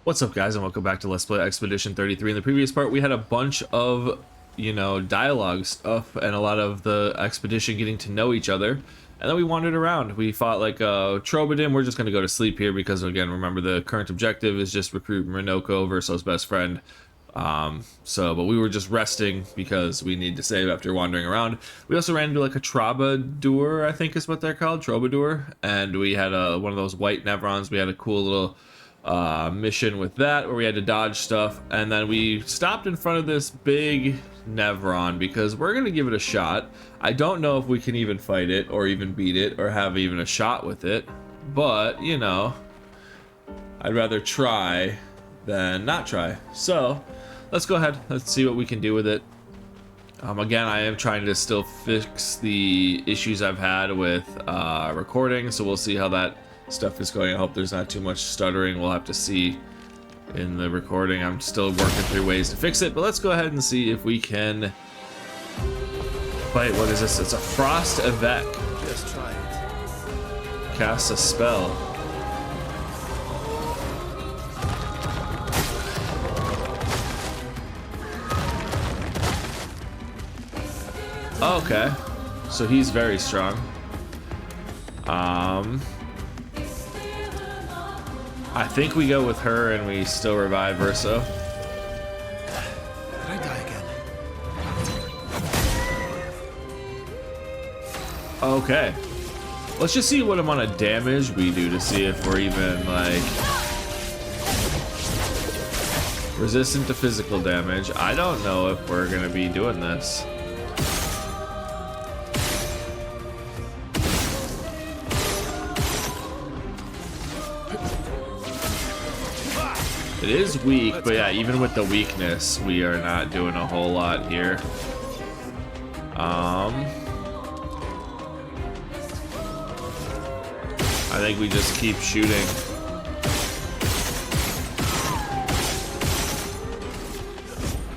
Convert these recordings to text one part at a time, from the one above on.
What's up, guys, and welcome back to Let's Play Expedition 33. In the previous part, we had a bunch of, dialogue stuff and a lot of the expedition getting to know each other. And then we wandered around. We fought like Trobadin. We're just going to go to sleep here because, again, remember the current objective is just recruit Monoco, Verso's best friend. But we were just resting because we need to save after wandering around. We also ran into like a troubadour, I think is what they're called, troubadour. And we had one of those white Nevrons. We had a cool little mission with that where we had to dodge stuff, and then we stopped in front of this big Nevron because we're gonna give it a shot. I don't know if we can even fight it or even beat it or have even a shot with it, but I'd rather try than not try. So let's go ahead, let's see what we can do with it. Again, I am trying to still fix the issues I've had with recording, so we'll see how that stuff is going. I hope there's not too much stuttering. We'll have to see in the recording. I'm still working through ways to fix it, but let's go ahead and see if we can fight. What is this? It's a frost evac. Just try it. Cast a spell. Okay, so he's very strong. I think we go with her and we still revive Verso. Did I die again? Okay. Let's just see what amount of damage we do to see if we're even like resistant to physical damage. I don't know if we're gonna be doing this. It is weak, but yeah, even with the weakness, we are not doing a whole lot here. I think we just keep shooting.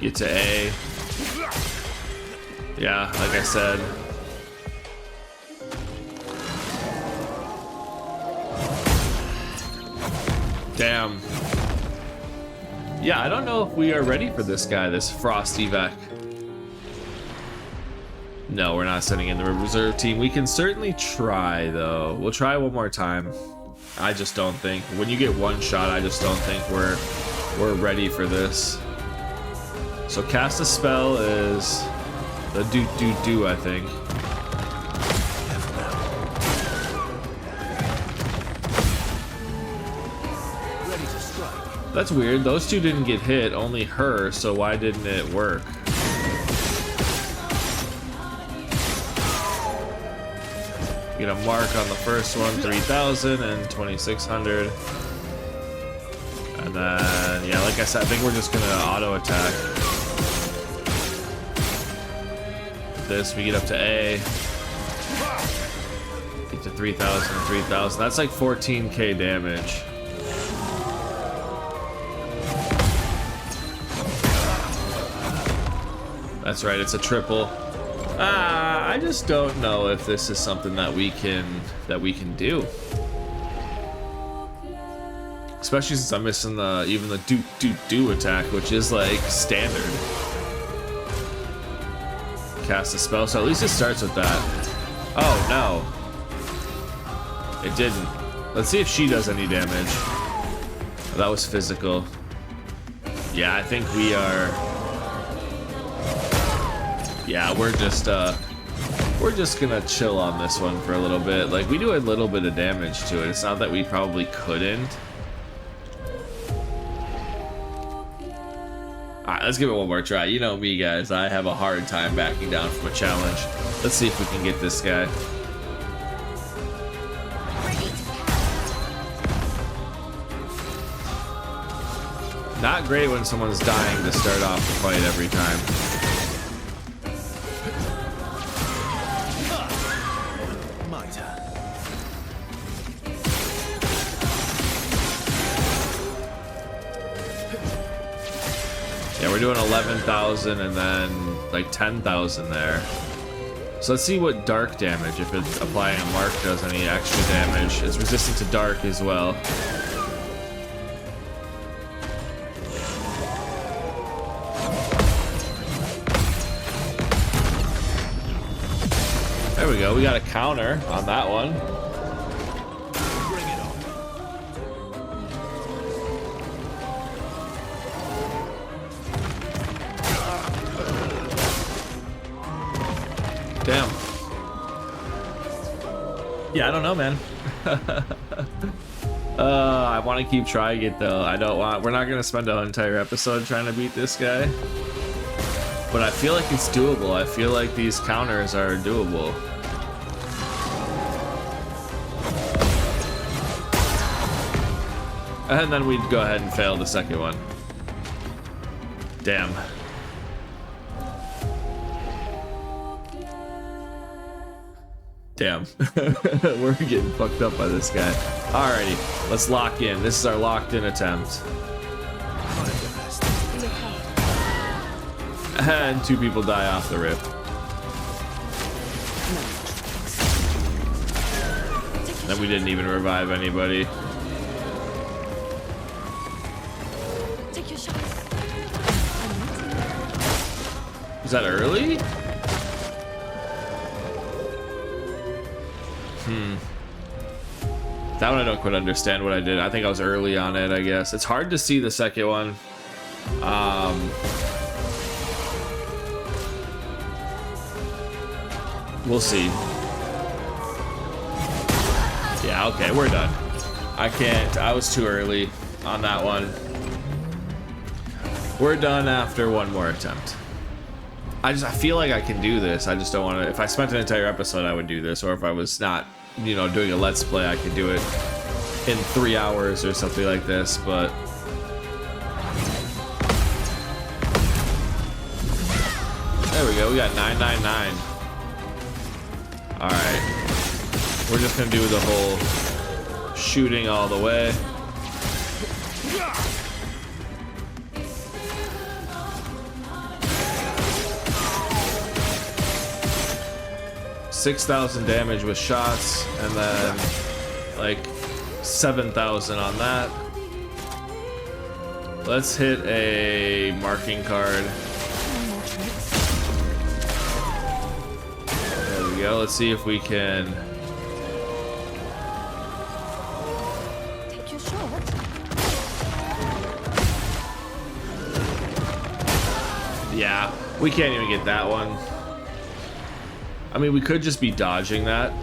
Get to A. Yeah, like I said. Damn. Yeah, I don't know if we are ready for this guy, this frost evac. No, we're not sending in the reserve team. We can certainly try, though. We'll try one more time. I just don't think. When you get one shot, I just don't think we're ready for this. So cast a spell is the do, I think. That's weird. Those two didn't get hit, only her, so why didn't it work? Get a mark on the first one, 3,000 and 2,600. And then, yeah, like I said, I think we're just gonna auto attack. This, we get up to A. Get to 3,000, 3,000. That's like 14k damage. That's right, it's a triple. I just don't know if this is something that we can do. Especially since I'm missing even the do attack, which is like standard. Cast a spell, so at least it starts with that. Oh no. It didn't. Let's see if she does any damage. Oh, that was physical. Yeah, I think we are. Yeah, we're just gonna chill on this one for a little bit. Like, we do a little bit of damage to it. It's not that we probably couldn't. Alright, let's give it one more try. You know me, guys. I have a hard time backing down from a challenge. Let's see if we can get this guy. Not great when someone's dying to start off the fight every time. Yeah, we're doing 11,000 and then like 10,000 there. So let's see what dark damage, if it's applying a mark, does any extra damage. It's resistant to dark as well. There we go. We got a counter on that one. Bring it on. Damn. Yeah, I don't know, man. I want to keep trying it though. I don't want. We're not gonna spend an entire episode trying to beat this guy. But I feel like it's doable. I feel like these counters are doable. And then we'd go ahead and fail the second one. Damn. Damn. We're getting fucked up by this guy. Alrighty, let's lock in. This is our locked in attempt. And 2 people die off the rip. Then we didn't even revive anybody. Take your shots. Is that early? That one I don't quite understand what I did. I think I was early on it, I guess. It's hard to see the second one. We'll see. Yeah, okay, we're done. I can't. I was too early on that one. We're done after one more attempt. I feel like I can do this. I just don't want to. If I spent an entire episode, I would do this. Or if I was not, you know, doing a let's play, I could do it in 3 hours or something like this. But there we go. We got 999. All right. We're just gonna do the whole shooting all the way. $6,000 damage with shots, and then like 7,000 on that. Let's hit a marking card. There we go. Let's see if we can. Take your shot. Yeah, we can't even get that one. I mean, we could just be dodging that.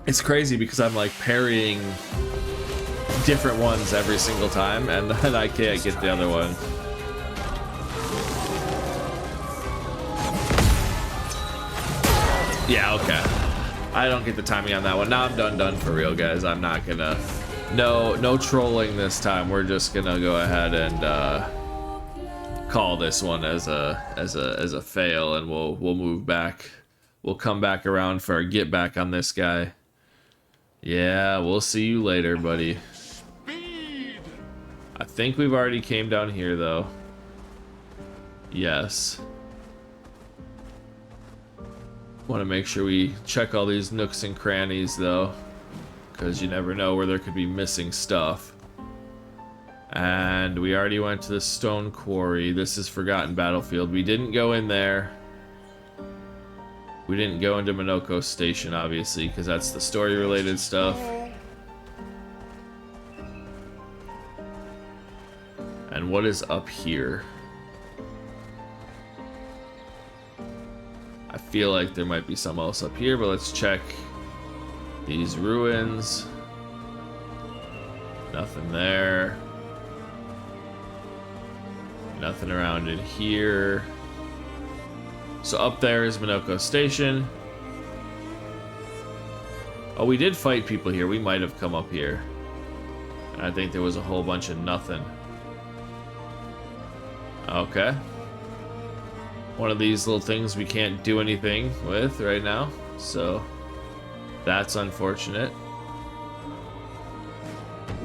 It's crazy because I'm like parrying different ones every single time, and then I can't get the other one. Yeah, okay. I don't get the timing on that one. Now I'm done for real, guys. I'm not gonna. No trolling this time. We're just gonna go ahead and call this one as a fail, and we'll move back. We'll come back around for a get back on this guy. Yeah, we'll see you later, buddy. I think we've already came down here though. Yes. Want to make sure we check all these nooks and crannies though, because you never know where there could be missing stuff. And we already went to the stone quarry. This is Forgotten Battlefield. We didn't go in there. We didn't go into Monoco Station, obviously, because that's the story-related stuff. And what is up here? I feel like there might be something else up here, but let's check these ruins. Nothing there. Nothing around in here. So up there is Monoco Station. Oh, we did fight people here. We might have come up here. And I think there was a whole bunch of nothing. Okay. One of these little things we can't do anything with right now. So that's unfortunate.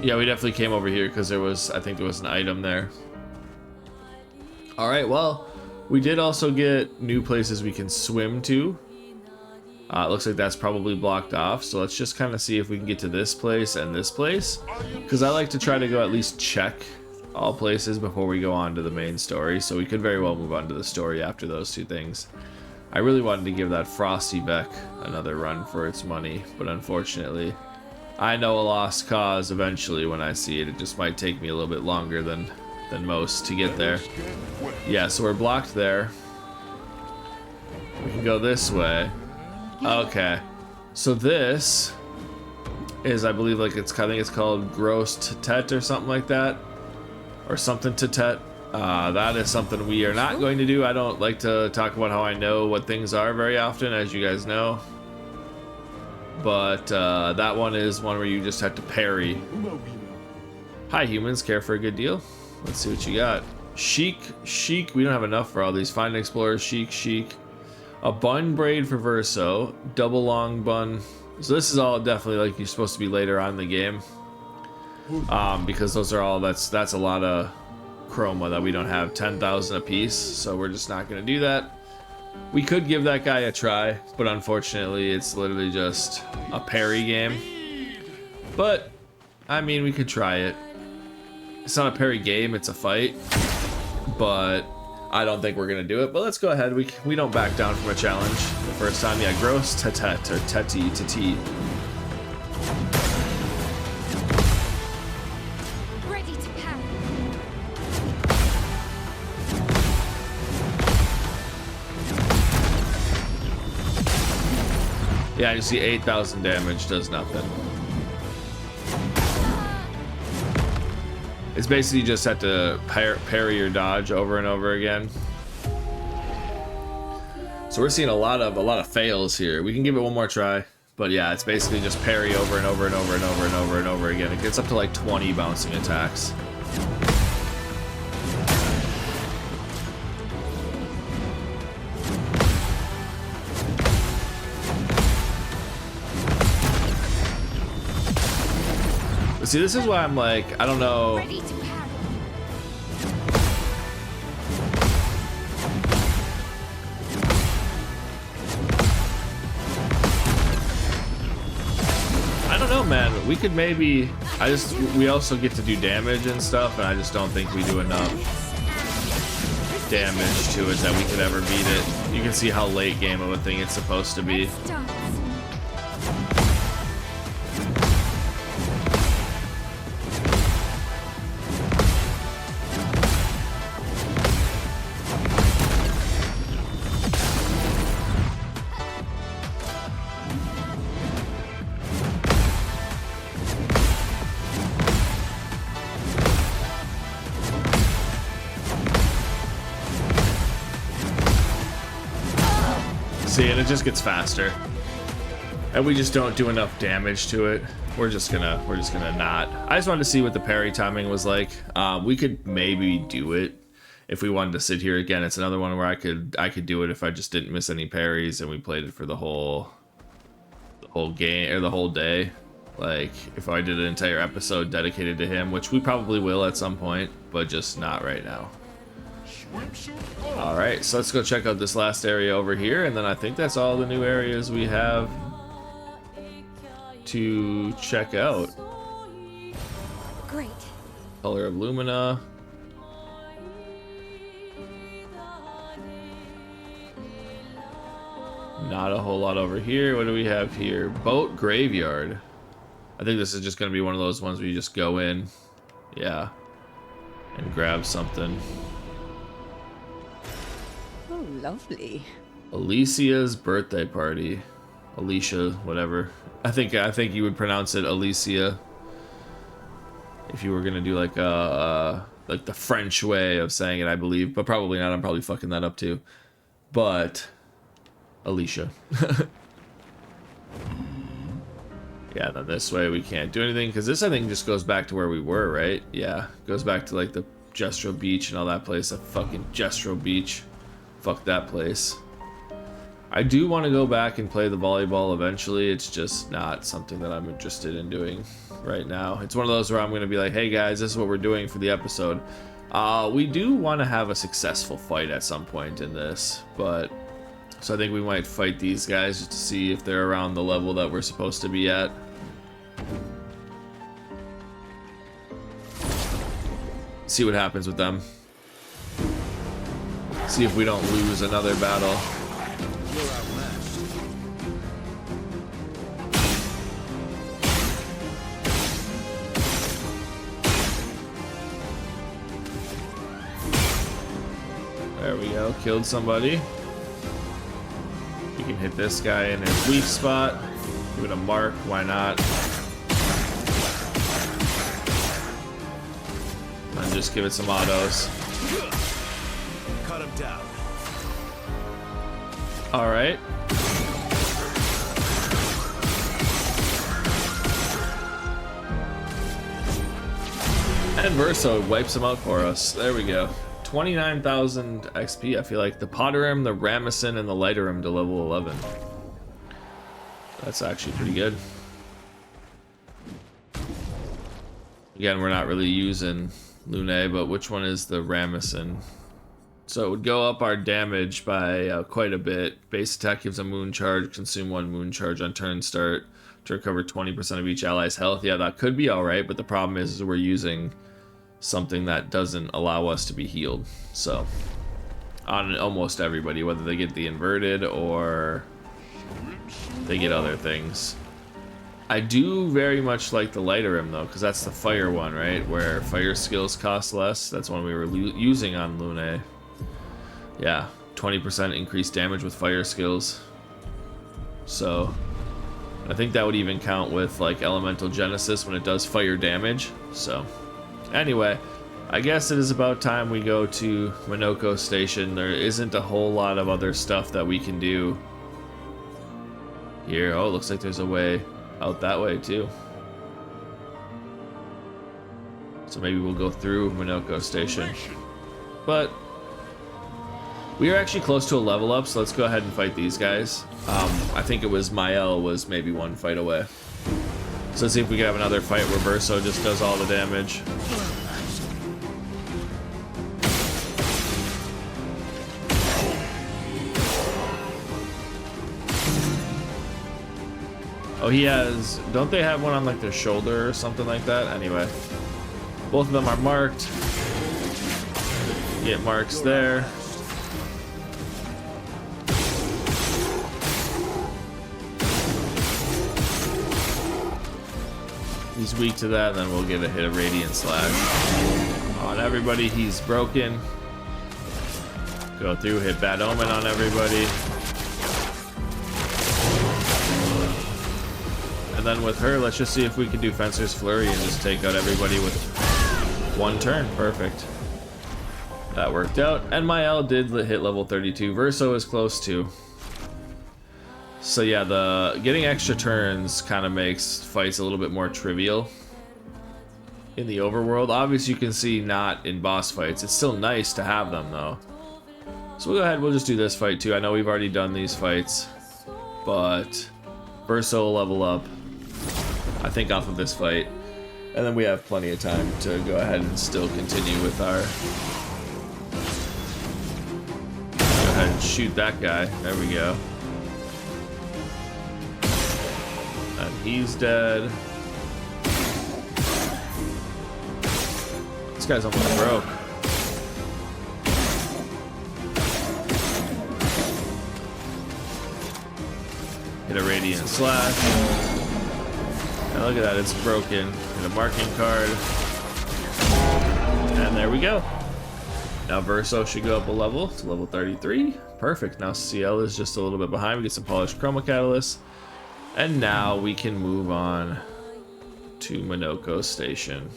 Yeah, we definitely came over here because there was, I think there was an item there. All right, well, we did also get new places we can swim to. It looks like that's probably blocked off, so let's just kind of see if we can get to this place and this place, because I like to try to go at least check all places before we go on to the main story, so we could very well move on to the story after those two things. I really wanted to give that Frosty Beck another run for its money, but unfortunately, I know a lost cause eventually when I see it. It just might take me a little bit longer than most to get there. Yeah, so we're blocked there. We can go this way. Okay. So this is, I believe, like I think it's called Gross Tetet or something like that. Or something Tetet. That is something we are not going to do. I don't like to talk about how I know what things are very often, as you guys know. But that one is one where you just have to parry. Hi humans, care for a good deal? Let's see what you got. Chic, we don't have enough for all these. Find an explorer, chic. A bun braid for Verso, double long bun. So this is all definitely like you're supposed to be later on in the game. Because those are all, that's a lot of chroma that we don't have, 10,000 a piece, so we're just not gonna do that. We could give that guy a try, but unfortunately it's literally just a parry game. But I mean, we could try it. It's not a parry game, it's a fight, but I don't think we're gonna do it. But let's go ahead. We don't back down from a challenge the first time. Yeah, Gross Tetet or Teti. Ready to parry. Yeah, you see 8,000 damage does nothing. It's basically you just have to parry your dodge over and over again. So we're seeing a lot of fails here. We can give it one more try, but yeah, it's basically just parry over and over and over and over and over and over again. It gets up to like 20 bouncing attacks. See, this is why I'm like, I don't know. Ready to parry. I don't know, man. We could maybe. We also get to do damage and stuff, and I just don't think we do enough damage to it that we could ever beat it. You can see how late game of a thing it's supposed to be. Let's dance. See, and it just gets faster, and we just don't do enough damage to it. We're just gonna not. I just wanted to see what the parry timing was like. We could maybe do it if we wanted to sit here again. It's another one where I could do it if I just didn't miss any parries and we played it for the whole game or the whole day. Like if I did an entire episode dedicated to him, which we probably will at some point, but just not right now. Alright, so let's go check out this last area over here, and then I think that's all the new areas we have to check out. Great. Color of Lumina. Not a whole lot over here. What do we have here? Boat Graveyard. I think this is just going to be one of those ones where you just go in. Yeah. And grab something. Oh, lovely. Alicia's birthday party. Alicia, whatever. I think you would pronounce it Alicia. If you were gonna do like the French way of saying it, I believe, but probably not. I'm probably fucking that up too. But Alicia. Yeah, then this way we can't do anything because this I think just goes back to where we were, right? Yeah, goes back to like the Jestro Beach and all that place. That fucking Jestro Beach. Fuck that place. I do want to go back and play the volleyball eventually. It's just not something that I'm interested in doing right now. It's one of those where I'm going to be like, hey guys, this is what we're doing for the episode. We do want to have a successful fight at some point in this, but so I think we might fight these guys just to see if they're around the level that we're supposed to be at. See what happens with them. See if we don't lose another battle. You're outmatched. There we go, killed somebody. You can hit this guy in his weak spot. Give it a mark, why not? And just give it some autos. Cut him down. Alright. And Verso wipes him out for us. There we go. 29,000 XP. I feel like the Potterim, the Ramison, and the Lighterim to level 11. That's actually pretty good. Again, we're not really using Lune, but which one is the Ramison? So it would go up our damage by quite a bit. Base attack gives a moon charge, consume 1 moon charge on turn start to recover 20% of each ally's health. Yeah, that could be alright, but the problem is we're using something that doesn't allow us to be healed. So, on almost everybody, whether they get the inverted or they get other things. I do very much like the Lighterim though, because that's the fire one, right? Where fire skills cost less. That's one we were using on Lune. Yeah, 20% increased damage with fire skills. So, I think that would even count with like Elemental Genesis when it does fire damage. So, anyway, I guess it is about time we go to Monoco Station. There isn't a whole lot of other stuff that we can do here. Oh, looks like there's a way out that way too. So maybe we'll go through Monoco Station. But we are actually close to a level up, so let's go ahead and fight these guys. I think it was Mael was maybe 1 fight away. So let's see if we can have another fight where Verso just does all the damage. Oh, he has... Don't they have one on like their shoulder or something like that? Anyway. Both of them are marked. Get marks there. He's weak to that, and then we'll get a hit of Radiant Slash. On everybody, he's broken. Go through, hit Bad Omen on everybody. And then with her, let's just see if we can do Fencer's Flurry and just take out everybody with 1 turn. Perfect. That worked out. And Mael did hit level 32. Verso is close too. So yeah, the getting extra turns kind of makes fights a little bit more trivial in the overworld. Obviously you can see not in boss fights. It's still nice to have them though. So we'll go ahead, we'll just do this fight too. I know we've already done these fights, but Verso will level up, I think, off of this fight. And then we have plenty of time to go ahead and still continue with our... Go ahead and shoot that guy. There we go. And he's dead. This guy's almost broke. Hit a Radiant Slash. And look at that, it's broken. Hit a marking card. And there we go. Now Verso should go up a level to level 33. Perfect. Now CL is just a little bit behind. We get some polished Chroma Catalyst. And now we can move on to Monoco Station.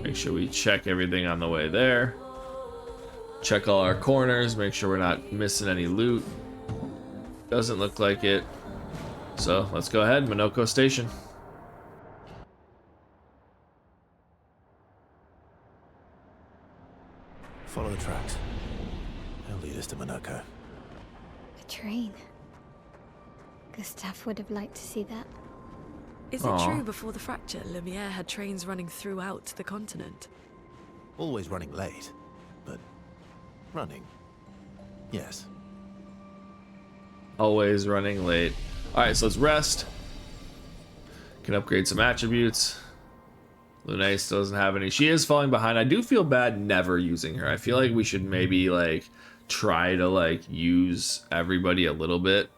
Make sure we check everything on the way there. Check all our corners, make sure we're not missing any loot. Doesn't look like it. So let's go ahead, Monoco Station. Follow the tracks. They'll lead us to Monoco. A train. Gustav would have liked to see that. Is it true before the fracture, Lumiere had trains running throughout the continent? Always running late, but running. Yes. Always running late. Alright, so let's rest. Can upgrade some attributes. Lune still doesn't have any. She is falling behind. I do feel bad never using her. I feel like we should maybe like try to like use everybody a little bit,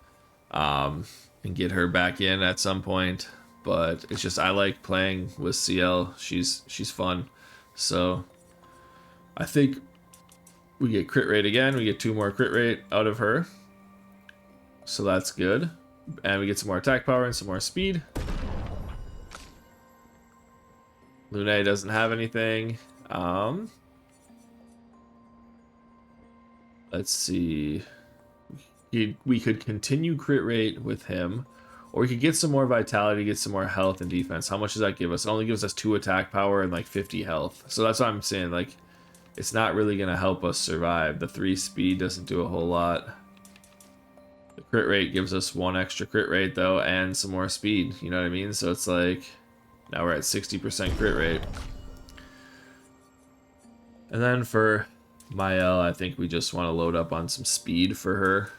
and get her back in at some point. But it's just I like playing with CL. She's fun. So I think we get crit rate again. We get 2 more crit rate out of her. So that's good. And we get some more attack power and some more speed. Lune doesn't have anything. Let's see. We could continue crit rate with him. Or we could get some more vitality, get some more health and defense. How much does that give us? It only gives us 2 attack power and like 50 health. So that's what I'm saying. Like, it's not really going to help us survive. The 3 speed doesn't do a whole lot. The crit rate gives us 1 extra crit rate though, and some more speed. You know what I mean? So it's like, now we're at 60% crit rate. And then for Mael, I think we just want to load up on some speed for her.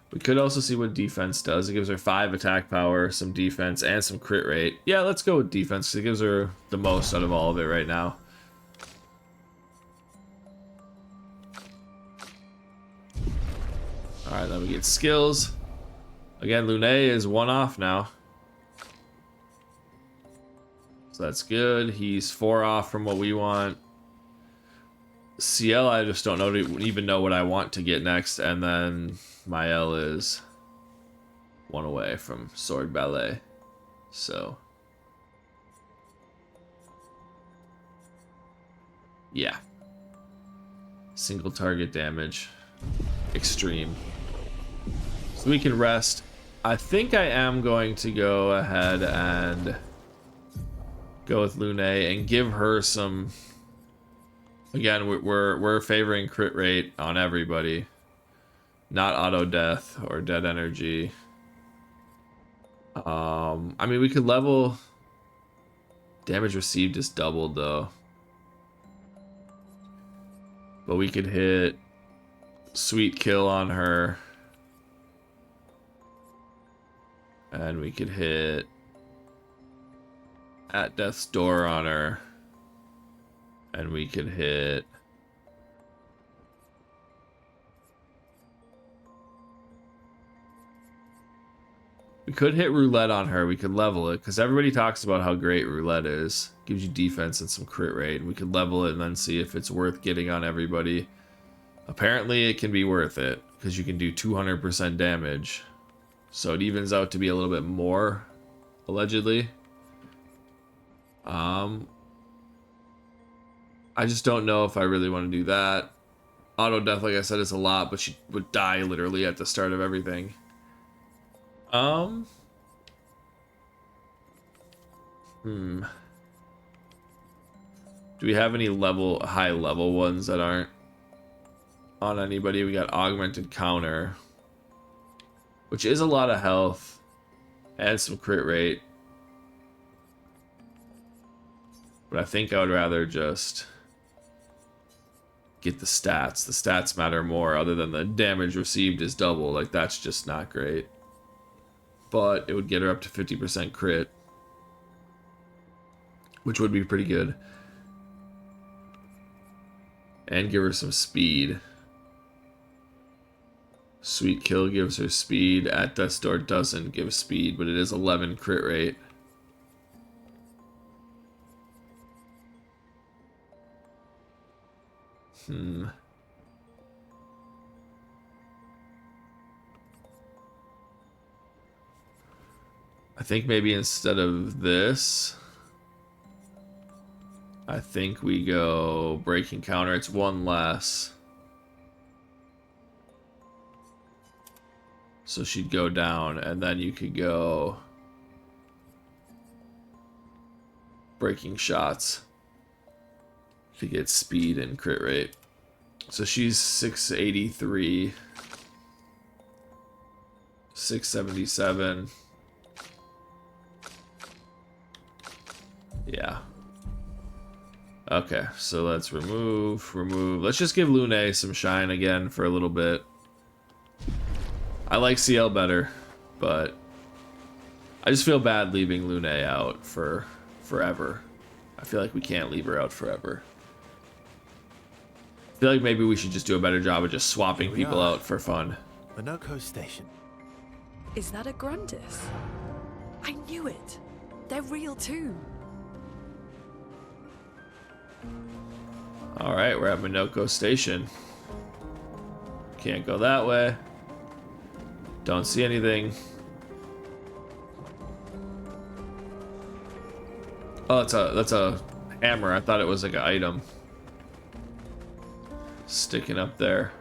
We could also see what defense does. It gives her 5 attack power, some defense, and some crit rate. Yeah, let's go with defense because it gives her the most out of all of it right now. Alright, then we get skills. Again, Lune is 1 off now. So that's good. He's 4 off from what we want. CL, I just don't even know what I want to get next. And then Mael is 1 away from Sword Ballet. So yeah. Single target damage. Extreme. So we can rest. I think I am going to go ahead and go with Lune and give her some. Again, we're favoring crit rate on everybody, not auto death or dead energy. I mean, we could level. Damage received is doubled though, but we could hit Sweet Kill on her, and we could hit At Death's Door on her. And we could hit roulette on her. We could level it because everybody talks about how great roulette is. Gives you defense and some crit rate. We could level it and then see if it's worth getting on everybody. Apparently it can be worth it because you can do 200% damage. So it evens out to be a little bit more, allegedly. I just don't know if I really want to do that. Auto death, like I said, is a lot, but she would die literally at the start of everything. Do we have any high level ones that aren't on anybody? We got Augmented Counter, which is a lot of health and some crit rate. But I think I would rather just get the stats. The stats matter more, other than the damage received is double. Like, that's just not great. But it would get her up to 50% crit, which would be pretty good. And give her some speed. Sweet Kill gives her speed. At Death's Door doesn't give speed, but it is 11 crit rate. I think maybe instead of this, I think we go Breaking Counter. It's 1 less. So she'd go down, and then you could go Breaking Shots to get speed and crit rate. So she's 683, 677. Yeah. Okay, so let's remove. Let's just give Lune some shine again for a little bit. I like CL better, but I just feel bad leaving Lune out for forever. I feel like we can't leave her out forever. I feel like maybe we should just do a better job of just swapping we people are. out for fun. Monoco Station. Is that a Grundis? I knew it. They're real too. Alright, we're at Monoco Station. Can't go that way. Don't see anything. Oh, that's a hammer. I thought it was like an item. Sticking up there.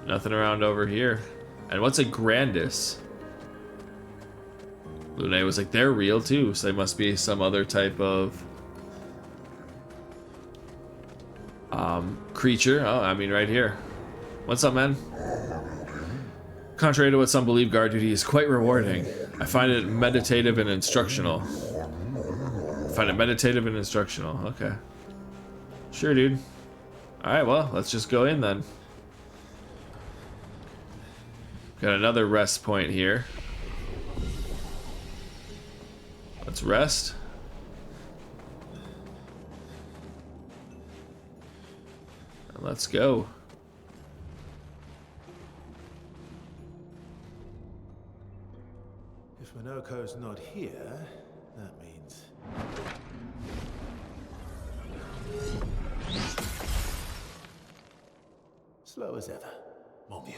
Nothing around over here. And what's a Grandis? Lune was like, they're real too, so they must be some other type of creature. Oh, I mean right here. What's up, man? Contrary to what some believe, guard duty is quite rewarding. I find it meditative and instructional. Okay. Sure, dude. Alright, well, let's just go in then. Got another rest point here. Let's rest. And let's go. If Monoco's not here, that means... slow as ever. Mon Dieu.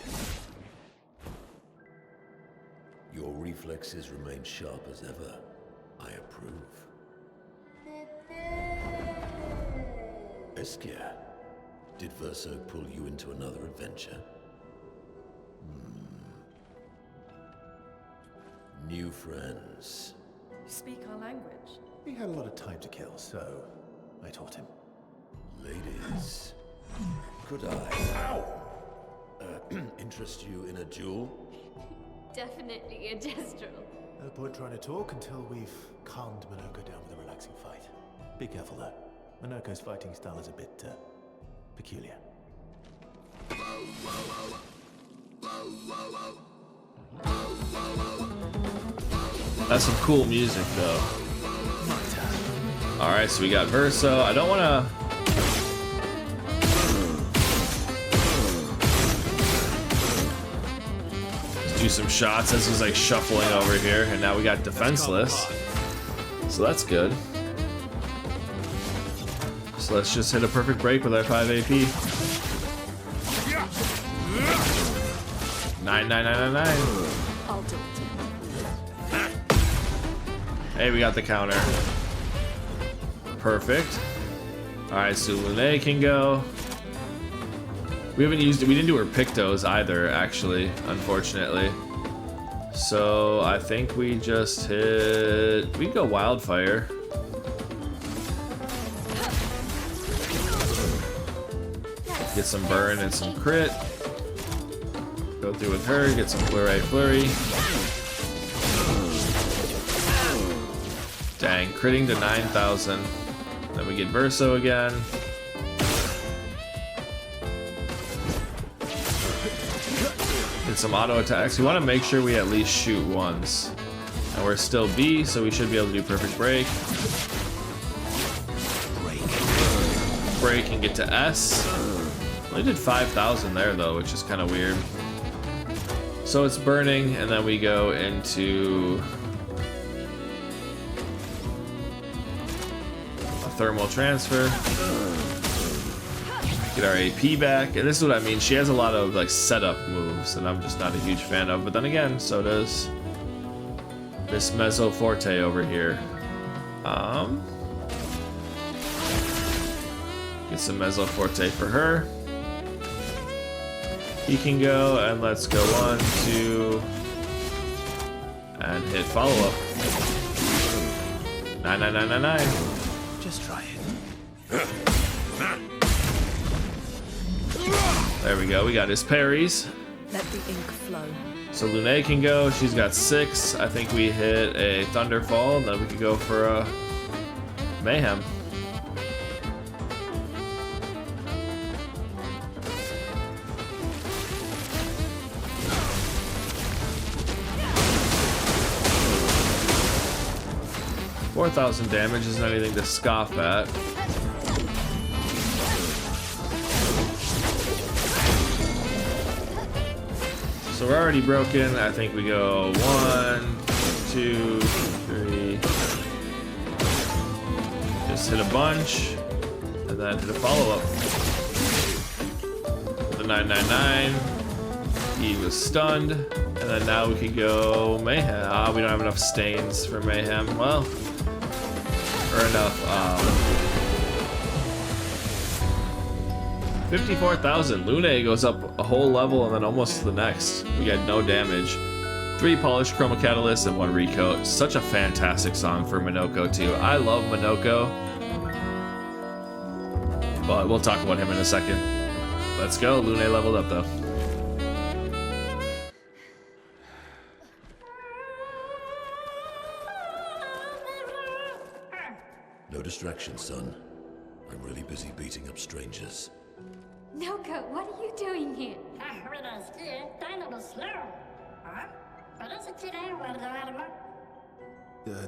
Your reflexes remain sharp as ever. I approve. Esquire, did Verso pull you into another adventure? New friends. You speak our language. He had a lot of time to kill, so I taught him. Ladies, could I interest you in a duel? Definitely a gestural. No point trying to talk until we've calmed Monoco down with a relaxing fight. Be careful though. Monoco's fighting style is a bit peculiar. That's some cool music though. Alright, so we got Verso. I don't wanna do some shots as he's like shuffling over here, and now we got defenseless, so that's good. So let's just hit a perfect break with our 5 AP. 99999. I'll do it. Hey, we got the counter. Perfect. Alright, so Lune can go. We haven't used it. We didn't do her Pictos either, actually, unfortunately. So I think we just hit. We can go Wildfire. Get some burn and some crit. Go through with her. Get some Flurry. Dang, critting to 9,000. Then we get Verso again. Get some auto attacks. We want to make sure we at least shoot once. And we're still B, so we should be able to do perfect break. Break and get to S. Only did 5,000 there though, which is kind of weird. So it's burning, and then we go into a thermal transfer. Get our AP back, and this is what I mean. She has a lot of like setup moves, and I'm just not a huge fan of. But then again, so does this Mezzo Forte over here. Get some Mezzo Forte for her. He can go, and let's go 1, 2, and hit follow up. 99999. Just try it. There we go. We got his parries. Let the ink flow. So Lune can go. She's got 6. I think we hit a Thunderfall, and then we could go for a Mayhem. $4,000 damage isn't anything to scoff at. So we're already broken. I think we go 1, 2, 3. Just hit a bunch, and then hit a follow-up. The 999. He was stunned, and then now we can go Mayhem. Ah, we don't have enough stains for Mayhem. Well, or enough. 54,000. Lune goes up a whole level and then almost to the next. We got no damage. 3 polished chroma catalysts and 1 recoat. Such a fantastic song for Monoco too. I love Monoco, but we'll talk about him in a second. Let's go. Lune leveled up though. No distraction, son. I'm really busy beating up strangers. Noko, what are you doing here?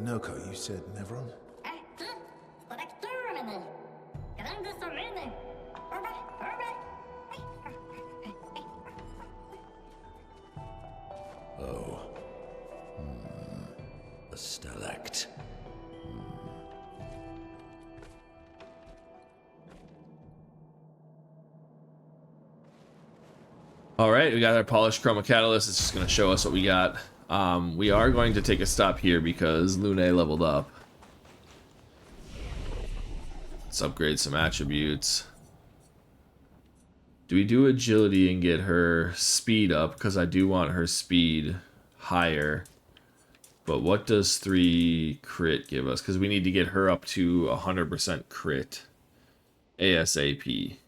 Noko, you said Nevron? Oh. A stalact. All right, we got our polished chroma catalyst. It's just going to show us what we got. We are going to take a stop here because Lune leveled up. Let's upgrade some attributes. Do we do agility and get her speed up? Because I do want her speed higher. But what does 3 crit give us? Because we need to get her up to 100% crit ASAP.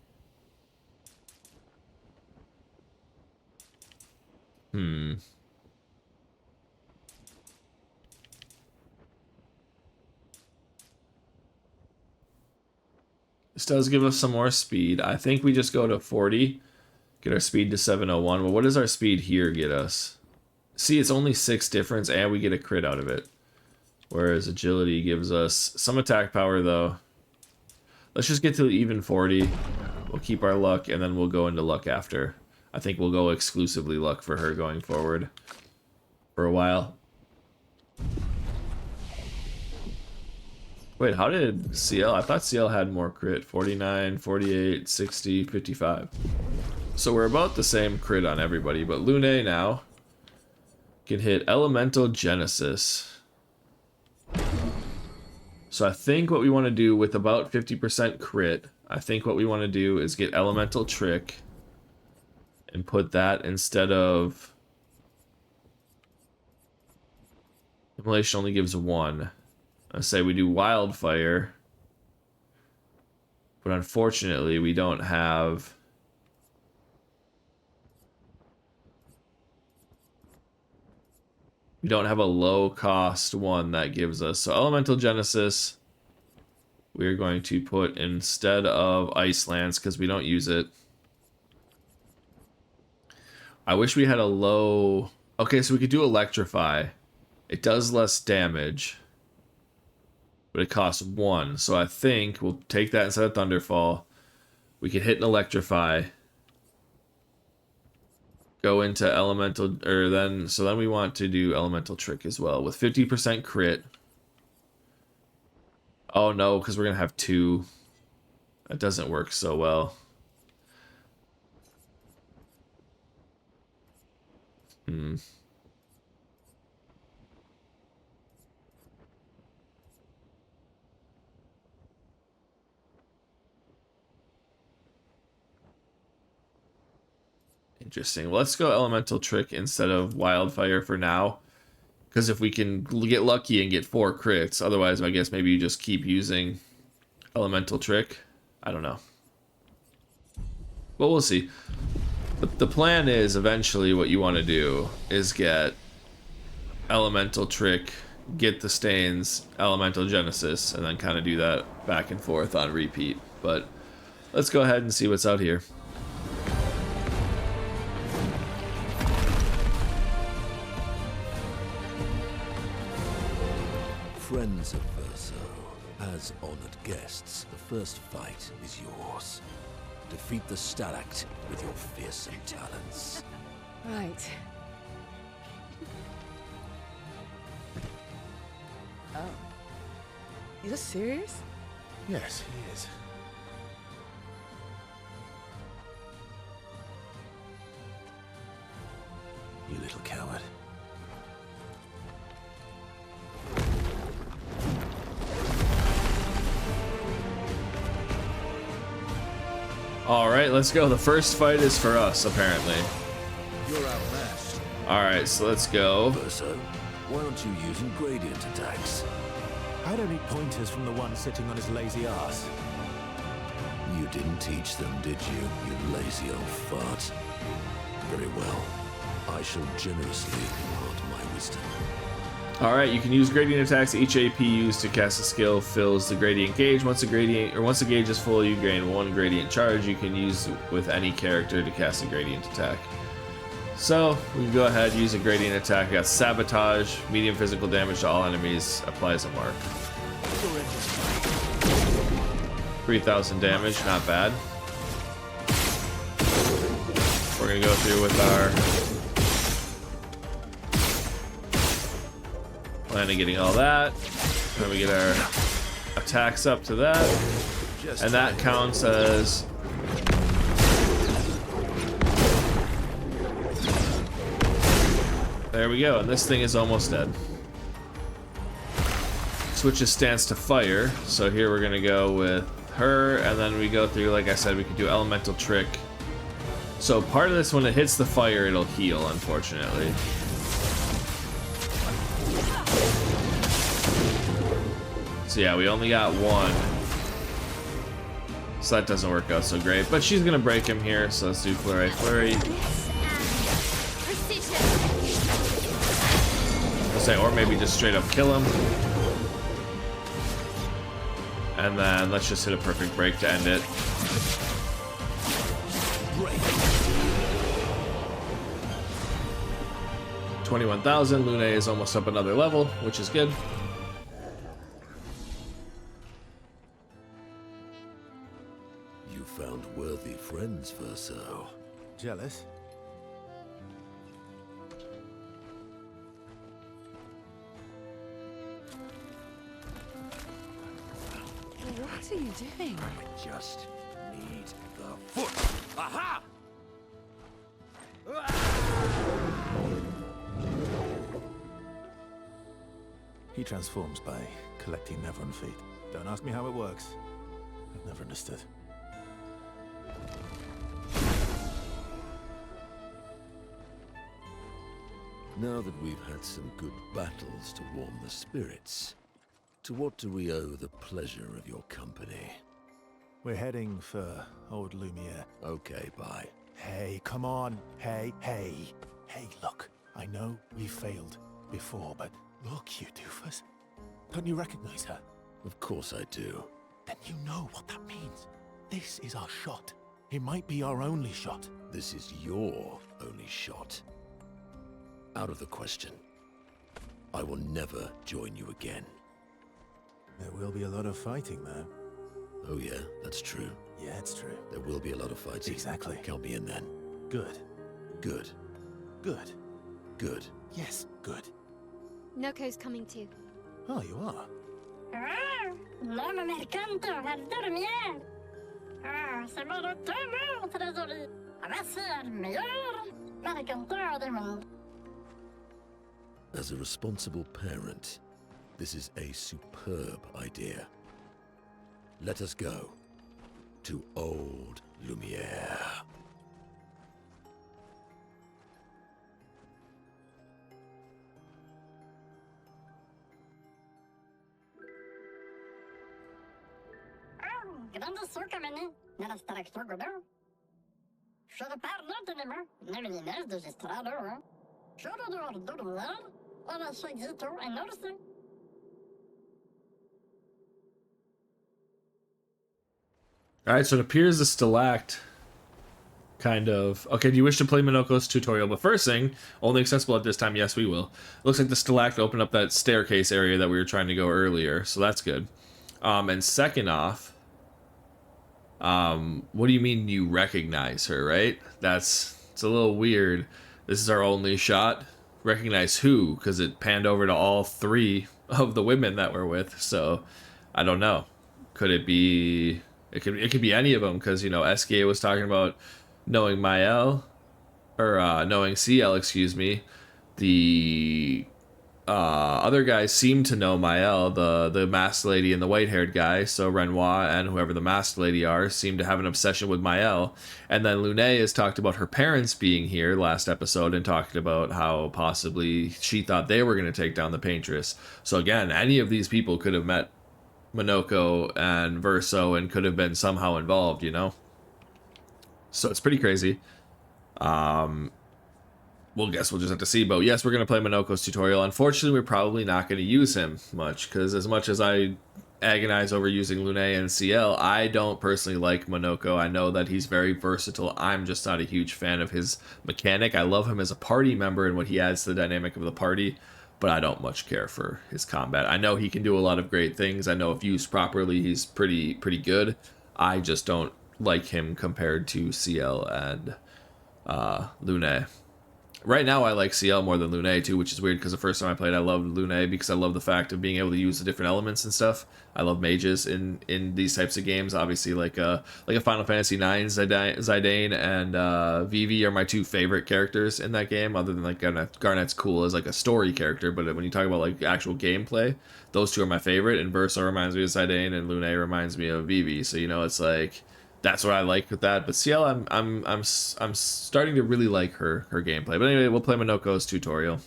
This does give us some more speed. I think we just go to 40. Get our speed to 701. Well, what does our speed here get us? See, it's only 6 difference and we get a crit out of it. Whereas agility gives us some attack power though. Let's just get to even 40. We'll keep our luck and then we'll go into luck after. I think we'll go exclusively luck for her going forward for a while. Wait, how did CL? I thought CL had more crit. 49, 48, 60, 55. So we're about the same crit on everybody, but Lune now can hit Elemental Genesis. So I think what we want to do with about 50% crit, I think what we want to do is get Elemental Trick and put that instead of... Immolation only gives 1. I say we do Wildfire, but unfortunately we don't have... We don't have a low cost one that gives us. So Elemental Genesis, we are going to put instead of Ice Lance because we don't use it. I wish we had a low... Okay, so we could do Electrify. It does less damage, but it costs 1. So I think we'll take that instead of Thunderfall. We could hit an Electrify. Go into Elemental... Or then... So then we want to do Elemental Trick as well. With 50% crit. Oh no, because we're going to have 2. That doesn't work so well. Interesting. Well, let's go Elemental Trick instead of Wildfire for now. Because if we can get lucky and get 4 crits, otherwise I guess maybe you just keep using Elemental Trick. I don't know. But we'll see. But the plan is eventually what you want to do is get Elemental Trick, get the stains, Elemental Genesis, and then kind of do that back and forth on repeat. But let's go ahead and see what's out here. Friends of Verso, as honored guests, the first fight is yours. Defeat the Stalact with your fearsome talents. Right. Is that serious? Yes, he is. You little coward. Alright, let's go. The first fight is for us, apparently. You're outmatched. Alright, so let's go. Verso, why aren't you using gradient attacks? I don't need pointers from the one sitting on his lazy ass. You didn't teach them, did you, you lazy old fart? Very well. I shall generously impart my wisdom. Alright, you can use gradient attacks. Each AP used to cast a skill fills the gradient gauge. Once the gauge is full, you gain 1 gradient charge you can use with any character to cast a gradient attack. So, we can go ahead, use a gradient attack. We got Sabotage, medium physical damage to all enemies, applies a mark. 3,000 damage, not bad. We're gonna go through with our plan of getting all that. Then we get our attacks up to that. And that counts as there we go, and this thing is almost dead. Switches stance to fire, so here we're gonna go with her, and then we go through, like I said, we can do elemental trick. So part of this, when it hits the fire, it'll heal, unfortunately. So yeah, we only got 1. So that doesn't work out so great, but she's gonna break him here, so let's do Flurry Flurry. Or maybe just straight up kill him. And then let's just hit a perfect break to end it. 21,000. Lune is almost up another level, which is good. You found worthy friends, Verso. Jealous? What are you doing? I just need the foot. Aha! He transforms by collecting Nevron feet. Don't ask me how it works. I've never understood. Now that we've had some good battles to warm the spirits, to what do we owe the pleasure of your company? We're heading for old Lumiere. Okay, bye. Hey, come on. Hey, hey. Hey, look. I know we failed before, but look, you doofus. Don't you recognize her? Of course I do. Then you know what that means. This is our shot. It might be our only shot. This is your only shot. Out of the question. I will never join you again. There will be a lot of fighting, though. Oh yeah, that's true. Yeah, it's true. There will be a lot of fights. Exactly. Count me in then. Good. Good. Good. Good. Yes, good. Noco's coming too. Oh, you are? L'homme mercante al dormir. C'est mon trésorier. Voici le meilleur mercanteur du monde. As a responsible parent, this is a superb idea. Let us go to old Lumiere. Grande sucamene nella straktor godão. Should parla tenema, nemelinés de gestrado. Should do ordurlar, ora chegito enorse. Alright, so it appears the Stalact kind of... Okay, do you wish to play Monoco's tutorial? But first thing, only accessible at this time, yes we will. Looks like the Stalact opened up that staircase area that we were trying to go earlier, so that's good. And second off, what do you mean you recognize her, right? It's a little weird. This is our only shot. Recognize who? Because it panned over to all 3 of the women that we're with, so... I don't know. Could it be? It could be any of them, because you know SKA was talking about knowing Mael, or knowing CL, excuse me. The other guys seem to know Mael, the masked lady and the white-haired guy. So Renoir and whoever the masked lady are seem to have an obsession with Mael. And then Lune has talked about her parents being here last episode and talking about how possibly she thought they were going to take down the Paintress. So again, any of these people could have met Monoco and Verso and could have been somehow involved, you know? So it's pretty crazy. We'll just have to see. But yes, we're going to play Monoco's tutorial. Unfortunately, we're probably not going to use him much, because as much as I agonize over using Lune and CL, I don't personally like Monoco. I know that he's very versatile. I'm just not a huge fan of his mechanic. I love him as a party member and what he adds to the dynamic of the party, but I don't much care for his combat. I know he can do a lot of great things. I know if used properly, he's pretty good. I just don't like him compared to CL and Lune. Right now, I like CL more than Lune too, which is weird, because the first time I played, I loved Lune because I love the fact of being able to use the different elements and stuff. I love mages in these types of games. Obviously, like a Final Fantasy IX, Zidane and Vivi are my two favorite characters in that game. Other than like Garnet's cool as like a story character, but when you talk about like actual gameplay, those two are my favorite. And Versa reminds me of Zidane, and Lune reminds me of Vivi. So you know, it's like, that's what I like with that. But CL, I'm starting to really like her gameplay. But anyway, we'll play Monoco's tutorial.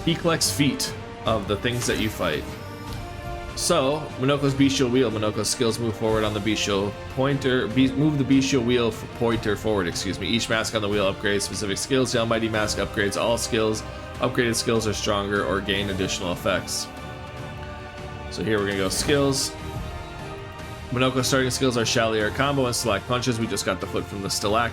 He collects feet of the things that you fight. So Monoco's bestial wheel. Monoco's skills move forward on the bestial pointer. Move the bestial wheel pointer forward. Excuse me. Each mask on the wheel upgrades specific skills. The Almighty Mask upgrades all skills. Upgraded skills are stronger or gain additional effects. So here we're gonna go skills. Monoco's starting skills are Chalier Combo and Stalag Punches. We just got the foot from the Stalag.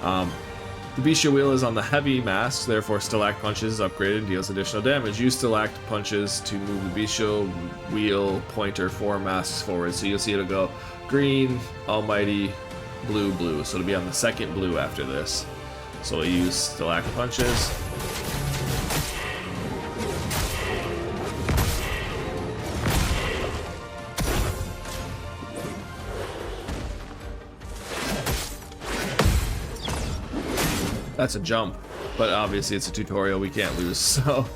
The bestial wheel is on the heavy mask, therefore Stalag Punches is upgraded and deals additional damage. Use Stalag Punches to move the bestial wheel pointer 4 masks forward. So you'll see it'll go green, Almighty, blue, blue. So it'll be on the second blue after this. So we'll use Stalag Punches. That's a jump, but obviously it's a tutorial, we can't lose, so.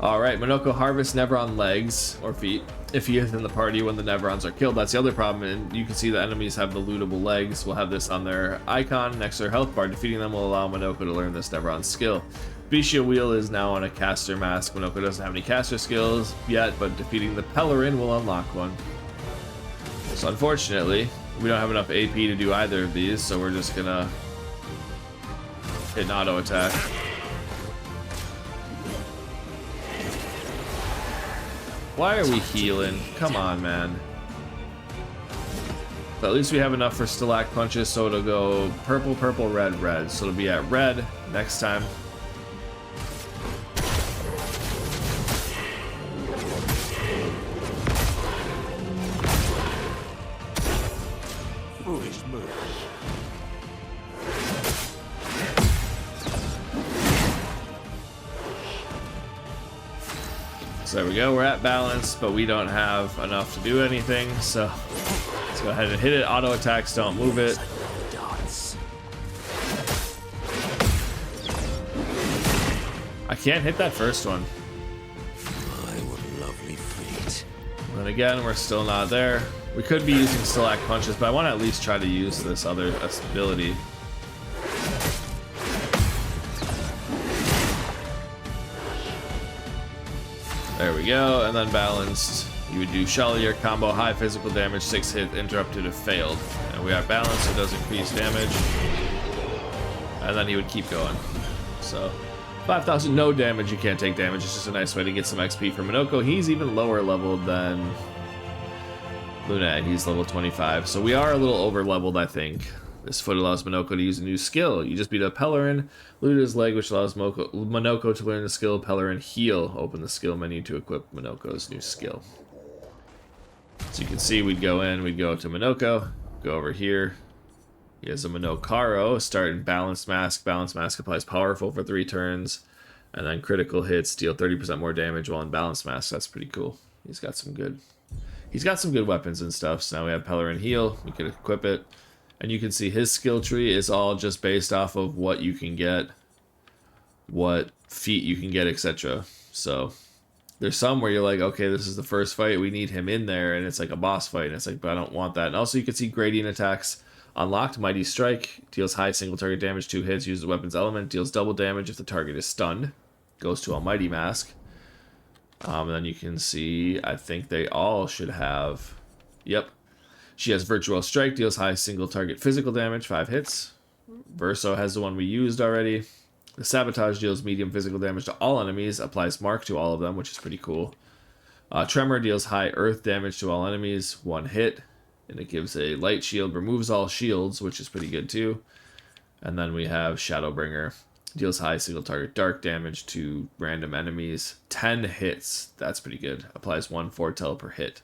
Alright, Monoco harvests Nevron legs, or feet, if he is in the party when the Nevrons are killed. That's the other problem, and you can see the enemies have the lootable legs. We'll have this on their icon next to their health bar. Defeating them will allow Monoco to learn this Nevron skill. Bestial Wheel is now on a caster mask. Monoco doesn't have any caster skills yet, but defeating the Pellerin will unlock one. So unfortunately, we don't have enough AP to do either of these, so we're just gonna hit an auto attack. Why are we healing? Come on, man. But at least we have enough for Stalag Punches, so it'll go purple, purple, red, red. So it'll be at red next time. Foolish move. So there we go, we're at balance, but we don't have enough to do anything, so let's go ahead and hit it. Auto attacks don't move it. I can't hit that first one. My, what lovely feet. And again, we're still not there. We could be using Stalag Punches, but I want to at least try to use this other ability. There we go, and then balanced. You would do Chalier Combo, high physical damage, 6 hit, interrupted if failed. And we are balanced, so it does increase damage. And then he would keep going. So, 5,000, no damage, you can't take damage. It's just a nice way to get some XP for Monoco. He's even lower leveled than Lune, he's level 25. So we are a little over leveled, I think. This foot allows Monoco to use a new skill. You just beat up Pellerin, loot his leg, which allows Monoco to learn the skill Pellerin Heal. Open the skill menu to equip Monoco's new skill. So you can see we'd go in, we'd go to Monoco, go over here. He has a Monocaro, start in Balanced Mask. Balanced Mask applies powerful for 3 turns, and then critical hits deal 30% more damage while in Balanced Mask. That's pretty cool. He's got some good weapons and stuff. So now we have Pellerin Heal. We could equip it. And you can see his skill tree is all just based off of what you can get, what feat you can get, etc. So there's some where you're like, okay, this is the first fight, we need him in there, and it's like a boss fight, and it's like, but I don't want that. And also you can see gradient attacks unlocked. Mighty Strike deals high single target damage, 2 hits, uses weapon's element, deals double damage if the target is stunned, goes to Almighty Mask. And then you can see, I think they all should have, yep. She has Virtual Strike, deals high single target physical damage, 5 hits. Verso has the one we used already. The Sabotage deals medium physical damage to all enemies, applies Mark to all of them, which is pretty cool. Tremor deals high earth damage to all enemies, 1 hit. And it gives a light shield, removes all shields, which is pretty good too. And then we have Shadowbringer. Deals high single target dark damage to random enemies, 10 hits. That's pretty good. Applies 1 foretell per hit.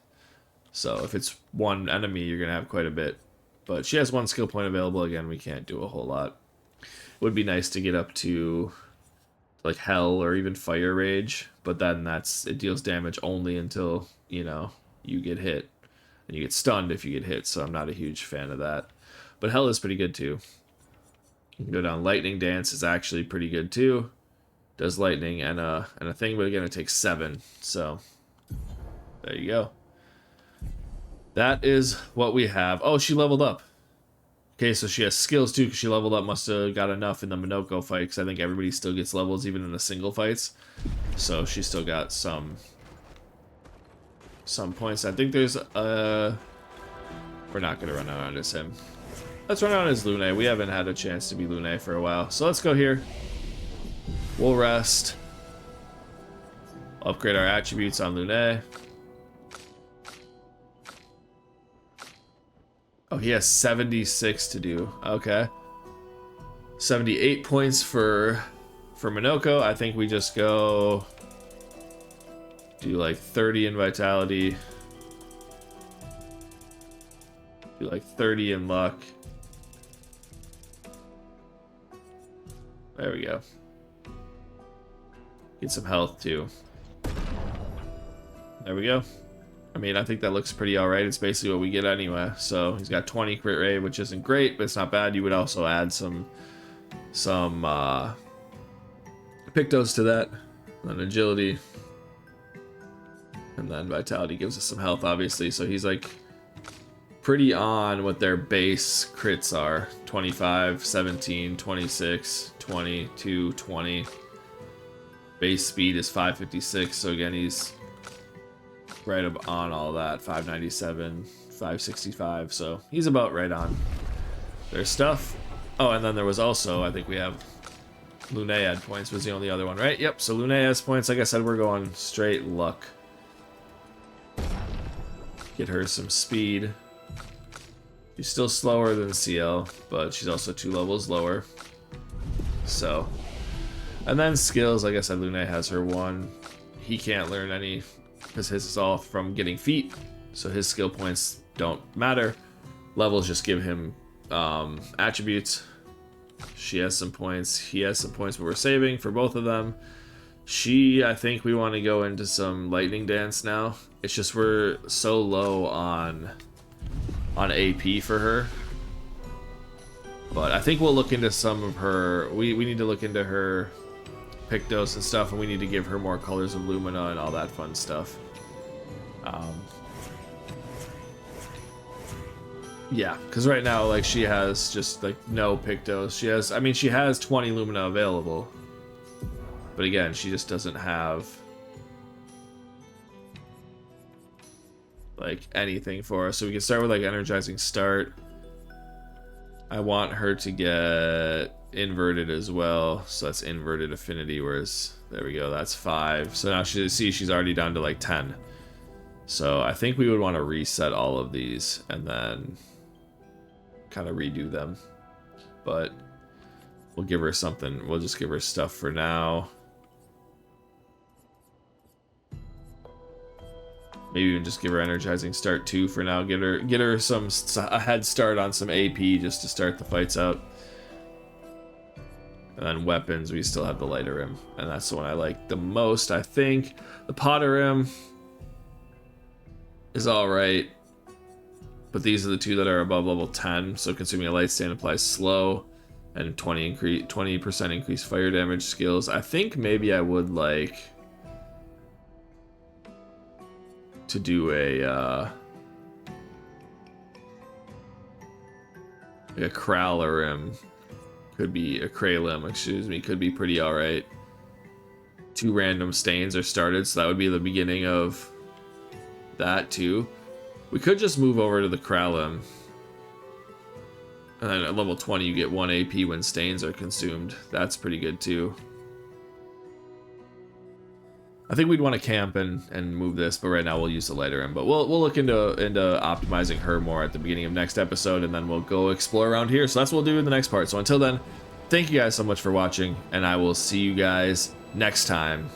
So if it's one enemy, you're going to have quite a bit. But she has 1 skill point available. Again, we can't do a whole lot. It would be nice to get up to like Hell or even Fire Rage. But then it deals damage only until, you know, you get hit. And you get stunned if you get hit. So I'm not a huge fan of that. But Hell is pretty good too. You can go down. Lightning Dance is actually pretty good too. Does lightning and a thing, but again it takes 7. So there you go. That is what we have. Oh, she leveled up. Okay, so she has skills too, because she leveled up. Must have got enough in the Monoco fight, because I think everybody still gets levels even in the single fights. So she still got some points. I think there's we're not gonna run out on this him. Let's run out as Lune. We haven't had a chance to be Lune for a while. So let's go here. We'll rest. Upgrade our attributes on Lune. Oh, he has 76 to do. Okay. 78 points for Monoco. I think we just go do like 30 in vitality. Do like 30 in luck. There we go. Get some health too. There we go. I mean, I think that looks pretty alright. It's basically what we get anyway. So he's got 20 crit rate, which isn't great, but it's not bad. You would also add some Pictos to that. And then agility. And then vitality gives us some health, obviously. So he's like pretty on what their base crits are. 25, 17, 26, 22, 20. Base speed is 556. So again, he's right up on all that. 597, 565. So he's about right on their stuff. Oh, and then there was also, I think we have Lune had points, was the only other one, right? Yep, so Lune has points. Like I said, we're going straight luck. Get her some speed. She's still slower than CL, but she's also 2 levels lower. So, and then skills, like I said, Lune has her 1. He can't learn any, because his is all from getting feet, so his skill points don't matter. Levels just give him attributes. She has some points, he has some points, but we're saving for both of them. I think we want to go into some Lightning Dance now. It's just we're so low on AP for her. But I think we'll look into some of her, we need to look into her Pictos and stuff, and we need to give her more colors of Lumina and all that fun stuff. Yeah, because right now, like, she has just like no Pictos. She has 20 Lumina available, but again, she just doesn't have like anything for us. So we can start with like Energizing Start. I want her to get inverted as well, so that's inverted affinity, whereas there we go, that's 5. So now she's already down to like 10. So I think we would want to reset all of these and then kind of redo them, but we'll give her something. We'll just give her stuff for now. Maybe even just give her Energizing Start 2 for now. Get her a head start on some AP just to start the fights out. And then weapons, we still have the Lighter Rim, and that's the one I like the most, I think. The Potter Rim, is all right. But these are the two that are above level 10, so consuming a light stand applies slow and 20% increased fire damage skills. I think maybe I would like to do a Kralarim, could be a Kralim, excuse me, could be pretty all right. 2 random stains are started, so that would be the beginning of that too. We could just move over to the Kralim. And then at level 20 you get 1 AP when stains are consumed. That's pretty good too. I think we'd want to camp and move this, but right now we'll use the lighter in. But we'll look into optimizing her more at the beginning of next episode, and then we'll go explore around here. So that's what we'll do in the next part. So until then, thank you guys so much for watching, and I will see you guys next time.